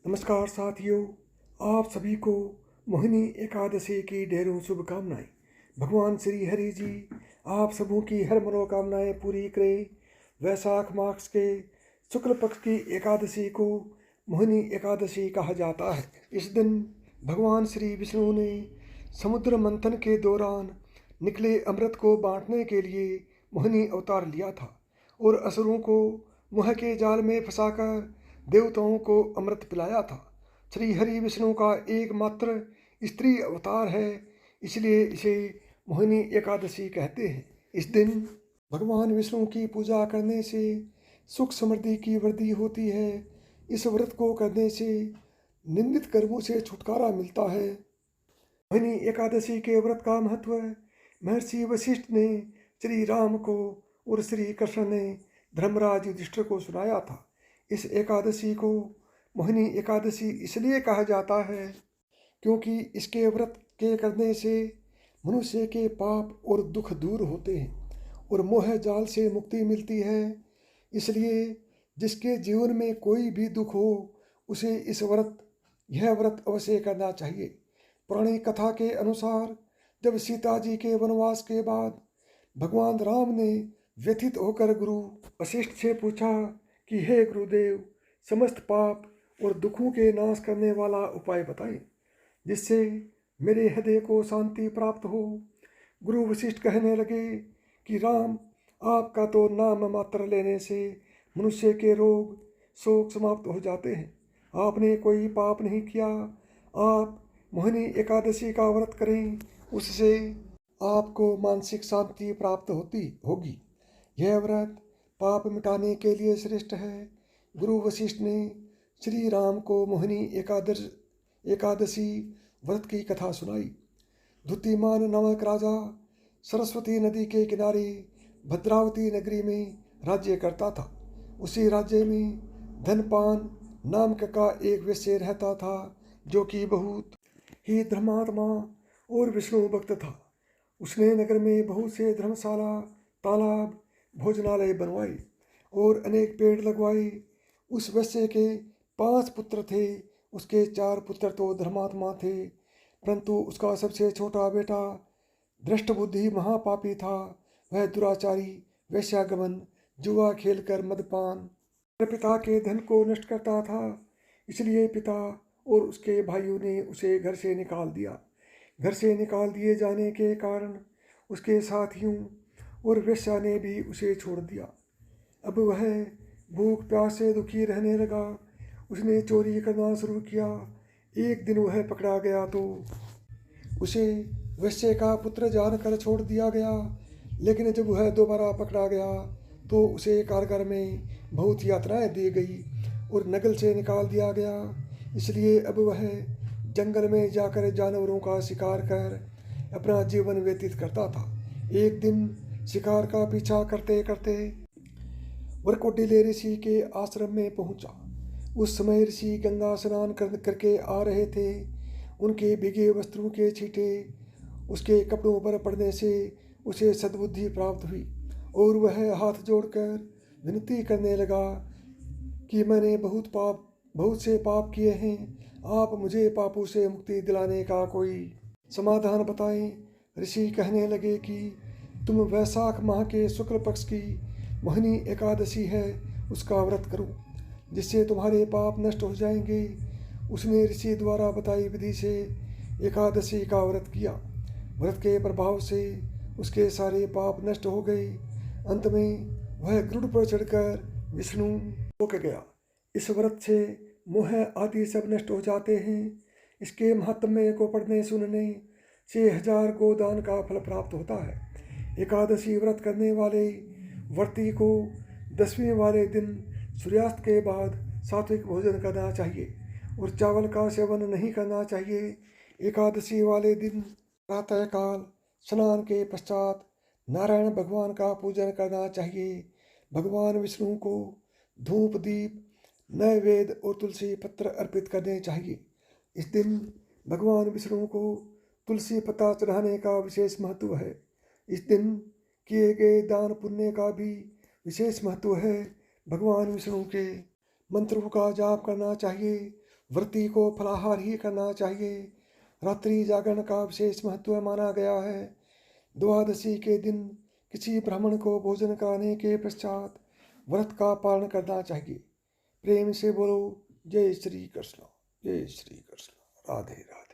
नमस्कार साथियों, आप सभी को मोहिनी एकादशी की ढेरों शुभकामनाएं। भगवान श्री हरि जी आप सबों की हर मनोकामनाएं पूरी करें। वैशाख मास के शुक्ल पक्ष की एकादशी को मोहिनी एकादशी कहा जाता है। इस दिन भगवान श्री विष्णु ने समुद्र मंथन के दौरान निकले अमृत को बांटने के लिए मोहिनी अवतार लिया था और असुरों को मोह के जाल में फंसाकर देवताओं को अमृत पिलाया था। श्री हरि विष्णु का एकमात्र स्त्री अवतार है, इसलिए इसे मोहिनी एकादशी कहते हैं। इस दिन भगवान विष्णु की पूजा करने से सुख समृद्धि की वृद्धि होती है। इस व्रत को करने से निंदित कर्मों से छुटकारा मिलता है। मोहिनी एकादशी के व्रत का महत्व महर्षि वशिष्ठ ने श्री राम को और श्री कृष्ण ने धर्मराज युधिष्ठिर को सुनाया था। इस एकादशी को मोहिनी एकादशी इसलिए कहा जाता है क्योंकि इसके व्रत के करने से मनुष्य के पाप और दुख दूर होते हैं और मोह जाल से मुक्ति मिलती है। इसलिए जिसके जीवन में कोई भी दुख हो उसे यह व्रत अवश्य करना चाहिए। पुरानी कथा के अनुसार जब सीता जी के वनवास के बाद भगवान राम ने व्यथित होकर गुरु वशिष्ठ से पूछा कि हे गुरुदेव, समस्त पाप और दुखों के नाश करने वाला उपाय बताएं जिससे मेरे हृदय को शांति प्राप्त हो। गुरु वशिष्ठ कहने लगे कि राम, आपका तो नाम मात्र लेने से मनुष्य के रोग शोक समाप्त हो जाते हैं। आपने कोई पाप नहीं किया। आप मोहिनी एकादशी का व्रत करें, उससे आपको मानसिक शांति प्राप्त होगी। यह व्रत पाप मिटाने के लिए श्रेष्ठ है। गुरु वशिष्ठ ने श्री राम को मोहिनी एकादशी व्रत की कथा सुनाई। द्युतिमान नामक राजा सरस्वती नदी के किनारे भद्रावती नगरी में राज्य करता था। उसी राज्य में धनपान नामक का एक वैश्य रहता था जो कि बहुत ही धर्मात्मा और विष्णु भक्त था। उसने नगर में बहुत से धर्मशाला, तालाब, भोजनालय बनवाए और अनेक पेड़ लगवाए। उस वैश्य के 5 पुत्र थे। उसके 4 पुत्र तो धर्मात्मा थे, परंतु उसका सबसे छोटा बेटा दृष्ट बुद्धि महापापी था। वह दुराचारी, वैश्यागमन, जुआ खेलकर मदपान पिता के धन को नष्ट करता था। इसलिए पिता और उसके भाइयों ने उसे घर से निकाल दिया। घर से निकाल दिए जाने के कारण उसके साथियों और वेश्या ने भी उसे छोड़ दिया। अब वह भूख प्यास से दुखी रहने लगा। उसने चोरी करना शुरू किया। एक दिन वह पकड़ा गया तो उसे वैश्य का पुत्र जानकर छोड़ दिया गया। लेकिन जब वह दोबारा पकड़ा गया तो उसे कारागार में बहुत यातनाएं दी गई और नगल से निकाल दिया गया। इसलिए अब वह जंगल में जाकर जानवरों का शिकार कर अपना जीवन व्यतीत करता था। एक दिन शिकार का पीछा करते करते वरकोटिले ऋषि के आश्रम में पहुंचा। उस समय ऋषि गंगा स्नान करके आ रहे थे। उनके भीगे वस्त्रों के छींटे उसके कपड़ों पर पड़ने से उसे सद्बुद्धि प्राप्त हुई और वह हाथ जोड़कर विनती करने लगा कि मैंने बहुत से पाप किए हैं। आप मुझे पापों से मुक्ति दिलाने का कोई समाधान बताएं। ऋषि कहने लगे कि तुम वैशाख माह के शुक्ल पक्ष की मोहिनी एकादशी है, उसका व्रत करो जिससे तुम्हारे पाप नष्ट हो जाएंगे। उसने ऋषि द्वारा बताई विधि से एकादशी का व्रत किया। व्रत के प्रभाव से उसके सारे पाप नष्ट हो गए। अंत में वह गरुड़ पर चढ़कर विष्णु लोक गया। इस व्रत से मोह आदि सब नष्ट हो जाते हैं। इसके महात्म्य को पढ़ने सुनने से 1000 गोदान का फल प्राप्त होता है। एकादशी व्रत करने वाले व्रती को 10वें वाले दिन सूर्यास्त के बाद सात्विक भोजन करना चाहिए और चावल का सेवन नहीं करना चाहिए। एकादशी वाले दिन प्रातःकाल स्नान के पश्चात नारायण भगवान का पूजन करना चाहिए। भगवान विष्णु को धूप, दीप, नैवेद्य और तुलसी पत्र अर्पित करने चाहिए। इस दिन भगवान विष्णु को तुलसी पत्ता चढ़ाने का विशेष महत्व है। इस दिन किए गए दान पुण्य का भी विशेष महत्व है। भगवान विष्णु के मंत्रों का जाप करना चाहिए। व्रती को फलाहार ही करना चाहिए। रात्रि जागरण का विशेष महत्व माना गया है। द्वादशी के दिन किसी ब्राह्मण को भोजन कराने के पश्चात व्रत का पालन करना चाहिए। प्रेम से बोलो जय श्री कृष्ण, जय श्री कृष्ण, राधे राधे।